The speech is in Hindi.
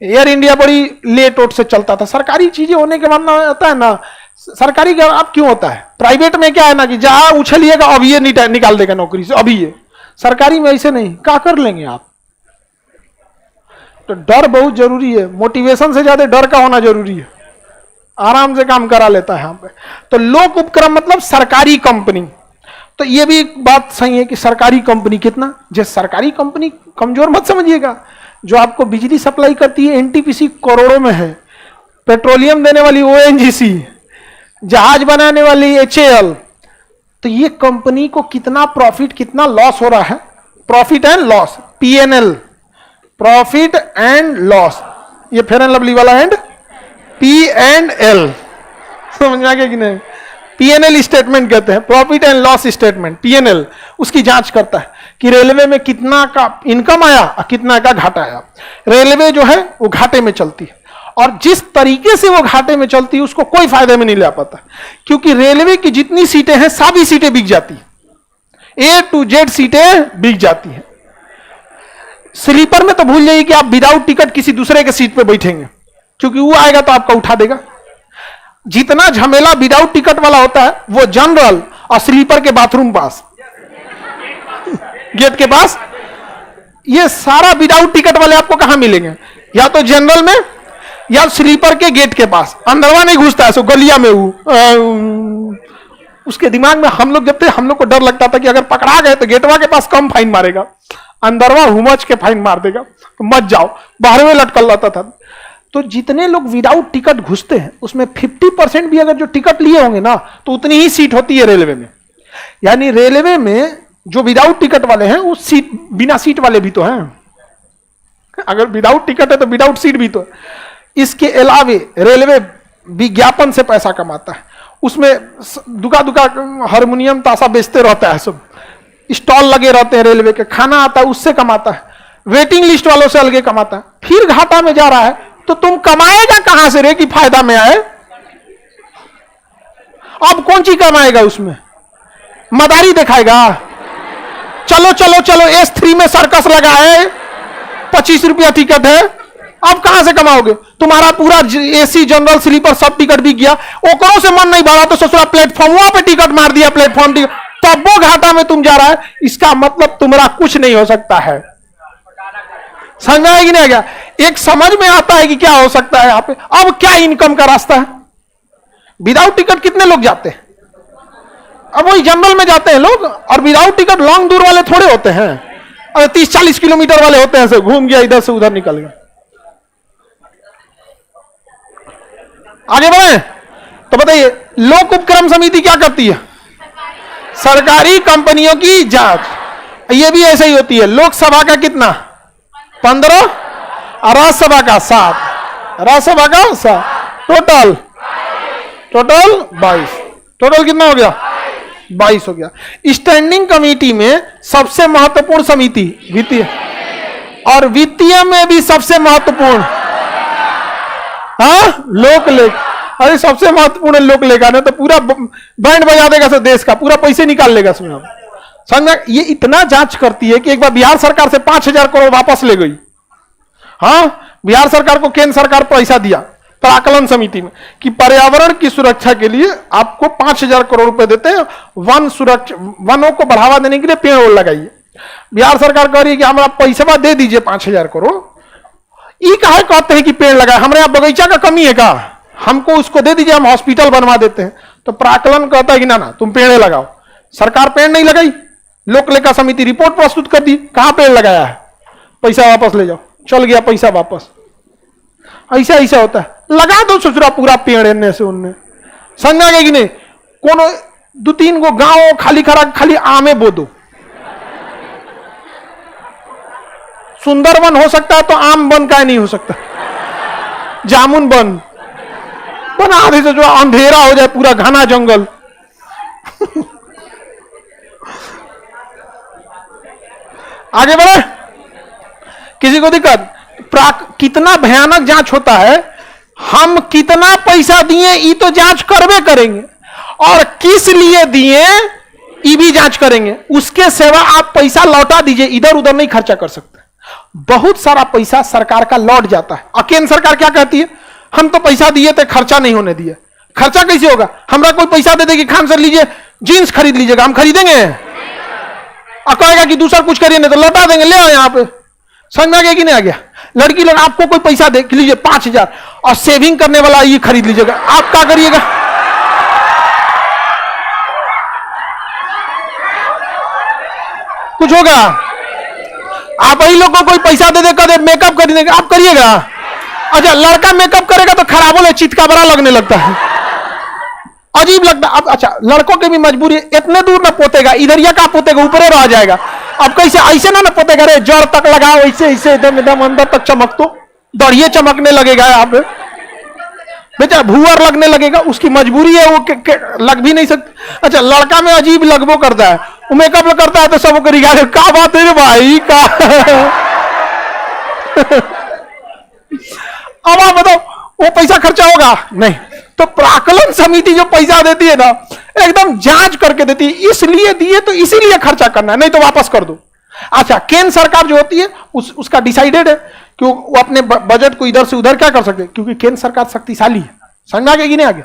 एयर इंडिया बड़ी लेट ओट से चलता था, सरकारी चीजें होने के बाद ना होता है ना, सरकारी का अब क्यों होता है, प्राइवेट में क्या है ना कि जहां उछलिएगा अब ये निकाल देगा नौकरी से, अभी ये। सरकारी में ऐसे नहीं, क्या कर लेंगे आप। तो डर बहुत जरूरी है, मोटिवेशन से ज्यादा डर का होना जरूरी है, आराम से काम करा लेता है यहाँ पे। तो लोक उपक्रम मतलब सरकारी कंपनी। तो ये भी एक बात सही है कि सरकारी कंपनी कितना, जो सरकारी कंपनी कमजोर मत समझिएगा, जो आपको बिजली सप्लाई करती है एनटीपीसी करोड़ों में है, पेट्रोलियम देने वाली ओएनजीसी, जहाज बनाने वाली एचएएल, तो ये कंपनी को कितना प्रॉफिट कितना लॉस हो रहा है, profit and loss, PNL, profit and loss, ये फेयर एंड लवली वाला एंड पी एंड एल, समझ में आ गया कि नहीं। पीएनएल स्टेटमेंट कहते हैं, profit and loss statement, PNL उसकी जांच करता है कि रेलवे में कितना का इनकम आया और कितना का घाटा आया। रेलवे जो है वो घाटे में चलती है, और जिस तरीके से वो घाटे में चलती है उसको कोई फायदे में नहीं ले पाता, क्योंकि रेलवे की जितनी सीटें हैं सभी सीटें बिक जाती है, ए टू जेड सीटें बिक जाती हैं। स्लीपर में तो भूल जाइए कि आप विदाउट टिकट किसी दूसरे के सीट पे बैठेंगे, क्योंकि वो आएगा तो आपका उठा देगा। जितना झमेला विदाउट टिकट वाला होता है वो जनरल और स्लीपर के बाथरूम पास गेट के पास, ये सारा विदाउट टिकट वाले आपको कहां मिलेंगे, या तो जनरल में या स्लीपर के गेट के पास। अंदरवा नहीं घुसता है, सो गलिया में उसके दिमाग में हम लोग जब थे हम लोग को डर लगता था कि अगर पकड़ा गए तो गेटवा के पास कम फाइन मारेगा, अंदरवा हुमच के फाइन मार देगा, तो मत जाओ, बाहर में लटकल रहता था। तो जितने लोग विदाउट टिकट घुसते हैं उसमें 50% भी अगर जो टिकट लिए होंगे ना तो उतनी ही सीट होती है रेलवे में। यानी रेलवे में जो विदाउट टिकट वाले हैं उस सीट, बिना सीट वाले भी तो हैं, अगर विदाउट टिकट है तो विदाउट सीट भी तो है। इसके अलावे रेलवे विज्ञापन से पैसा कमाता है, उसमें दुका दुका हारमोनियम ताशा बेचते रहता है, सब स्टॉल लगे रहते हैं रेलवे के, खाना आता है उससे कमाता है, वेटिंग लिस्ट वालों से अलग कमाता है, फिर घाटा में जा रहा है तो तुम कमाएगा कहां से रे कि फायदा में आए। अब कौन सी कमाएगा उसमें, मदारी दिखाएगा, चलो चलो चलो S3 में सर्कस लगा है, 25 रुपया टिकट है, अब कहां से कमाओगे। तुम्हारा पूरा एसी जनरल स्लीपर सब टिकट बिक गया, ओकरों से मन नहीं बढ़ा तो ससुरा प्लेटफॉर्म पे टिकट मार दिया, प्लेटफॉर्म टिकट, तब वो घाटा में तुम जा रहा है। इसका मतलब तुम्हारा कुछ नहीं हो सकता है, समझ में आएगी नहीं गया। एक समझ में आता है कि क्या हो सकता है यहां पे। अब क्या इनकम का रास्ता है, विदाउट टिकट कितने लोग जाते हैं, अब वही जनरल में जाते हैं लोग, और विदाउट टिकट लॉन्ग दूर वाले थोड़े होते हैं, और 30-40 किलोमीटर वाले होते हैं, से घूम गया इधर से उधर निकल गया। आगे बढ़े तो बताइए, लोक उपक्रम समिति क्या करती है, सरकारी कंपनियों की जांच। ये भी ऐसे ही होती है। लोकसभा का कितना 15 और राज्यसभा का 7, राज्यसभा का 7, टोटल 22, टोटल कितना हो गया 22 हो गया। स्टैंडिंग कमेटी में सबसे महत्वपूर्ण समिति वित्तीय, और वित्तीय में भी सबसे महत्वपूर्ण लोक लेख। अरे सबसे महत्वपूर्ण लोक लेखा ने तो पूरा बैंड बजा देगा सब, देश का पूरा पैसे निकाल लेगा इसमें। समझ, ये इतना जांच करती है कि एक बार बिहार सरकार से 5,000 करोड़ वापस ले गई। हाँ, बिहार सरकार को केंद्र सरकार पैसा दिया प्राकलन समिति में कि पर्यावरण की सुरक्षा के लिए आपको 5,000 करोड़ रुपए देते हैं, वन सुरक्षा, वनों को बढ़ावा देने के लिए पेड़ और लगाइए। बिहार सरकार कह रही है कि हमारा पैसा दे दीजिए 5,000 करोड़। ये काहे कहते हैं कि पेड़ लगाए, हमारे यहाँ बगीचा का कमी है का, हमको उसको दे दीजिए, हम हॉस्पिटल बनवा देते हैं। तो प्राकलन कहता है कि ना ना तुम पेड़ लगाओ। सरकार पेड़ नहीं लगाई, लोक लेखा समिति रिपोर्ट प्रस्तुत कर दी, कहां पेड़ लगाया है, पैसा वापस ले जाओ, चल गया पैसा वापस। ऐसा ऐसा होता है, लगा दो ससुरा पूरा पेड़ इनने से उनने, समझा गया कि नहीं। कोनो 2-3 गो गांव खाली खरा खाली आमे बो दो, सुंदर वन हो सकता है तो आम वन का नहीं हो सकता, जामुन वन बना दे, जो अंधेरा हो जाए पूरा घना जंगल। आगे बढ़े, किसी को दिक्कत। कितना भयानक जांच होता है, हम कितना पैसा दिए ये तो जांच करवे करेंगे, और किस लिए दिए ये भी जांच करेंगे। उसके सेवा आप पैसा लौटा दीजिए, इधर उधर नहीं खर्चा कर सकते। बहुत सारा पैसा सरकार का लौट जाता है। और केंद्र सरकार क्या कहती है, हम तो पैसा दिए थे, खर्चा नहीं होने दिया। खर्चा कैसे होगा? हमरा कोई पैसा दे देगी, खान सर लीजिए जींस खरीद लीजिएगा, हम खरीदेंगे? और कहेगा कि दूसरा कुछ करिए नहीं तो लौटा देंगे, ले आओ यहाँ पे। समझ में आ गया कि नहीं आ गया? लड़की लोग आपको कोई पैसा दे लीजिए 5,000 और सेविंग करने वाला ये खरीद लीजिएगा, आप क्या करिएगा? कुछ होगा? आप ही लोग को कोई पैसा दे दे कर मेकअप कर देंगे, आप करिएगा? अच्छा, लड़का मेकअप करेगा तो खराब हो, चित्का बड़ा लगने लगता है, अजीब लगता है। अब अच्छा, लड़कों की भी मजबूरी, इतने दूर ना पोतेगा, इधर या का पोतेगा, ऊपर रह जाएगा। अब कैसे ऐसे ना पोतेगा, रे जड़ तक लगाओ, ऐसे ऐसे एकदम एकदम अंदर तक चमक, तो दड़िए चमकने लगेगा। आप बेटा भूअर लगने लगेगा, उसकी मजबूरी है, वो लग भी नहीं सकता। अच्छा, लड़का में अजीब लगबो करता है, वो मेकअप करता है तो सब करेगा, क्या बात है भाई का। अब आप बताओ वो पैसा खर्चा होगा? नहीं। तो प्राकलन समिति जो पैसा देती है ना, एकदम जांच करके देती है, इसलिए दिए तो इसीलिए खर्चा करना है, नहीं तो वापस कर दो। अच्छा, केंद्र सरकार जो होती है उसका डिसाइडेड है कि वो अपने बजट को इधर से उधर क्या कर सकते हैं, क्योंकि केंद्र सरकार शक्तिशाली है। समझ में आ गया कि नहीं आ गया?